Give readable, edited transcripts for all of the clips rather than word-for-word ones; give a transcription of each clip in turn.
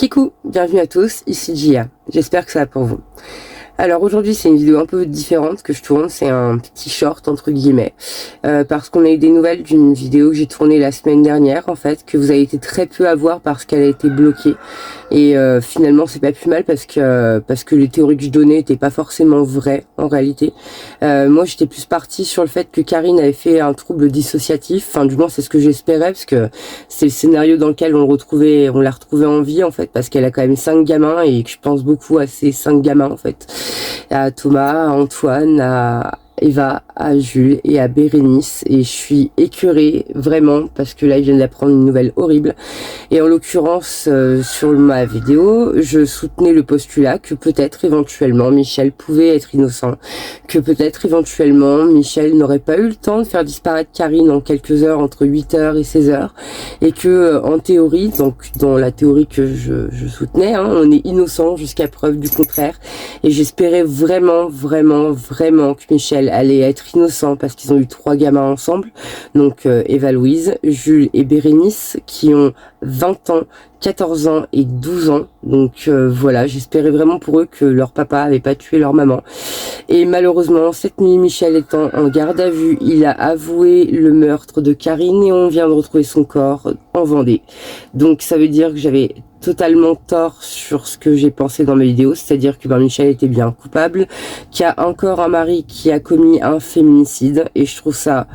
Kikou, bienvenue à tous, ici Gia, j'espère que ça va pour vous. Alors aujourd'hui c'est une vidéo un peu différente que je tourne, c'est un petit short entre guillemets, parce qu'on a eu des nouvelles d'une vidéo que j'ai tournée la semaine dernière en fait, que vous avez été très peu à voir parce qu'elle a été bloquée, et finalement c'est pas plus mal parce que les théories que je donnais n'étaient pas forcément vraies en réalité. Moi j'étais plus partie sur le fait que Karine avait fait un trouble dissociatif, enfin du moins c'est ce que j'espérais, parce que c'est le scénario dans lequel on l'a retrouvée en vie en fait, parce qu'elle a quand même 5 gamins et que je pense beaucoup à ces 5 gamins en fait. À Thomas, à Antoine, à Eva, à Jules et à Bérénice, et je suis écœurée vraiment parce que là ils viennent d'apprendre une nouvelle horrible, et en l'occurrence sur ma vidéo je soutenais le postulat que peut-être éventuellement Michel pouvait être innocent, que peut-être éventuellement Michel n'aurait pas eu le temps de faire disparaître Karine en quelques heures, entre 8h et 16h, et que en théorie, donc dans la théorie que je soutenais, hein, on est innocent jusqu'à preuve du contraire, et j'espérais vraiment que Michel allait être innocent parce qu'ils ont eu 3 gamins ensemble, donc Eva Louise, Jules et Bérénice, qui ont 20 ans, 14 ans et 12 ans, donc voilà, j'espérais vraiment pour eux que leur papa avait pas tué leur maman. Et malheureusement, cette nuit, Michel étant en garde à vue, il a avoué le meurtre de Karine et on vient de retrouver son corps en Vendée. Donc ça veut dire que j'avais totalement tort sur ce que j'ai pensé dans mes vidéos, c'est-à-dire que Michel était bien coupable, qu'il y a encore un mari qui a commis un féminicide, et je trouve ça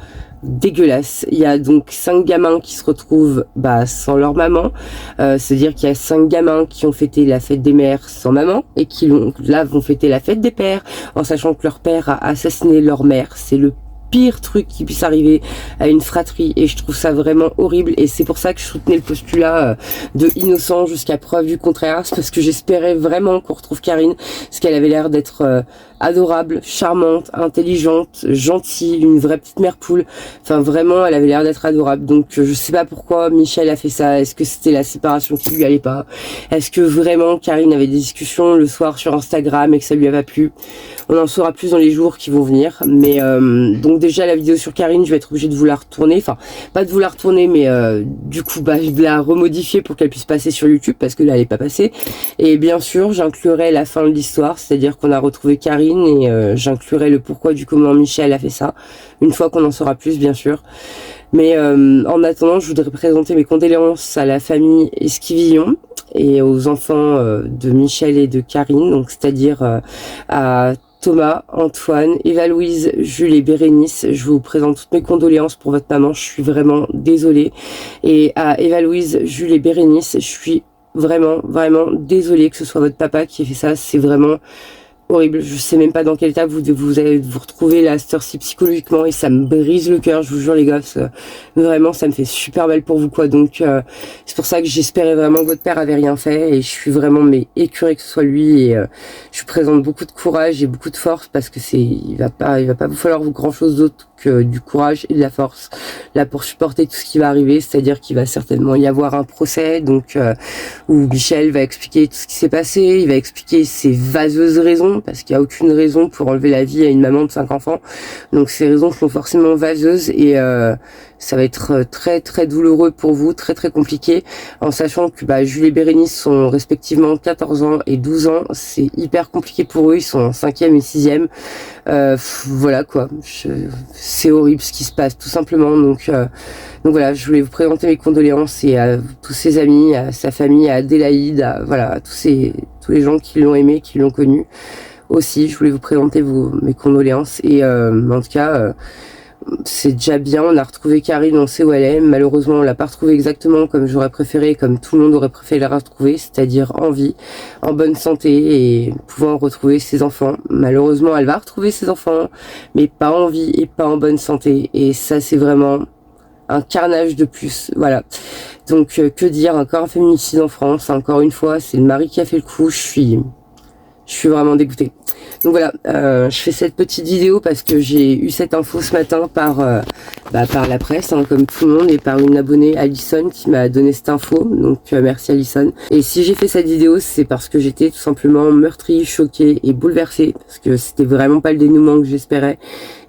dégueulasse. Il y a donc 5 gamins qui se retrouvent sans leur maman, c'est-à-dire qu'il y a 5 gamins qui ont fêté la fête des mères sans maman et qui vont fêter la fête des pères en sachant que leur père a assassiné leur mère. C'est le pire truc qui puisse arriver à une fratrie, et je trouve ça vraiment horrible, et c'est pour ça que je soutenais le postulat de innocent jusqu'à preuve du contraire. C'est parce que j'espérais vraiment qu'on retrouve Karine, parce qu'elle avait l'air d'être adorable, charmante, intelligente, gentille, une vraie petite mère poule, enfin vraiment elle avait l'air d'être adorable. Donc je sais pas pourquoi Michel a fait ça. Est-ce que c'était la séparation qui lui allait pas? Est-ce que vraiment Karine avait des discussions le soir sur Instagram et que ça lui a pas plu? On en saura plus dans les jours qui vont venir, mais donc déjà la vidéo sur Karine, je vais être obligée de vous la retourner, enfin pas de vous la retourner, mais du coup je vais la remodifier pour qu'elle puisse passer sur YouTube, parce que là elle est pas passée. Et bien sûr j'inclurai la fin de l'histoire, c'est-à-dire qu'on a retrouvé Karine, et j'inclurai le pourquoi du comment Michel a fait ça, une fois qu'on en saura plus bien sûr. Mais en attendant, je voudrais présenter mes condoléances à la famille Esquivillon et aux enfants de Michel et de Karine, donc c'est-à-dire à Thomas, Antoine, Eva Louise, Jules et Bérénice. Je vous présente toutes mes condoléances pour votre maman, je suis vraiment désolée. Et à Eva Louise, Jules et Bérénice, je suis vraiment désolée que ce soit votre papa qui ait fait ça. C'est vraiment horrible, je sais même pas dans quel état vous allez vous retrouver là à cette heure-ci psychologiquement, et ça me brise le cœur, je vous jure les gars, vraiment ça me fait super mal pour vous quoi. Donc c'est pour ça que j'espérais vraiment que votre père avait rien fait, et je suis vraiment écœurée que ce soit lui, et je vous présente beaucoup de courage et beaucoup de force, parce que il va pas vous falloir grand chose d'autre que du courage et de la force là pour supporter tout ce qui va arriver. C'est-à-dire qu'il va certainement y avoir un procès, donc où Michel va expliquer tout ce qui s'est passé, il va expliquer ses vaseuses raisons, parce qu'il n'y a aucune raison pour enlever la vie à une maman de 5 enfants, donc ces raisons sont forcément vaseuses, et ça va être très douloureux pour vous, très compliqué, en sachant que Jules et Bérénice sont respectivement 14 ans et 12 ans, c'est hyper compliqué pour eux, ils sont en 5e et 6e, voilà quoi, c'est horrible ce qui se passe tout simplement. Donc voilà, je voulais vous présenter mes condoléances, et à tous ses amis, à sa famille, à Adélaïde, à tous les gens qui l'ont aimé, qui l'ont connu aussi. Je voulais vous présenter mes condoléances, et en tout cas c'est déjà bien. On a retrouvé Karine, on sait où elle est. Malheureusement on l'a pas retrouvée exactement comme j'aurais préféré, comme tout le monde aurait préféré la retrouver, c'est-à-dire en vie, en bonne santé, et pouvant retrouver ses enfants. Malheureusement elle va retrouver ses enfants, mais pas en vie et pas en bonne santé, et ça c'est vraiment un carnage de plus, voilà. Donc que dire, encore un féminicide en France, encore une fois, c'est le mari qui a fait le coup. Je suis vraiment dégoûtée. Donc voilà, je fais cette petite vidéo parce que j'ai eu cette info ce matin par la presse, hein, comme tout le monde, et par une abonnée, Alison, qui m'a donné cette info. Donc merci Alison. Et si j'ai fait cette vidéo, c'est parce que j'étais tout simplement meurtrie, choquée et bouleversée, parce que c'était vraiment pas le dénouement que j'espérais,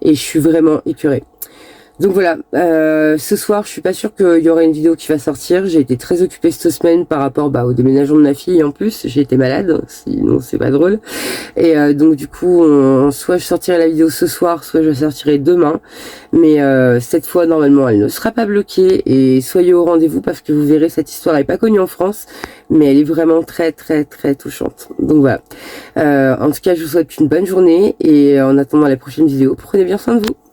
et je suis vraiment écœurée. Donc voilà, ce soir, je suis pas sûre qu'il y aurait une vidéo qui va sortir. J'ai été très occupée cette semaine par rapport au déménagement de ma fille. En plus, j'ai été malade, sinon c'est pas drôle. Et donc du coup, soit je sortirai la vidéo ce soir, soit je la sortirai demain. Mais cette fois, normalement, elle ne sera pas bloquée. Et soyez au rendez-vous parce que vous verrez, cette histoire n'est pas connue en France, mais elle est vraiment très très très touchante. Donc voilà. En tout cas, je vous souhaite une bonne journée et en attendant la prochaine vidéo, prenez bien soin de vous.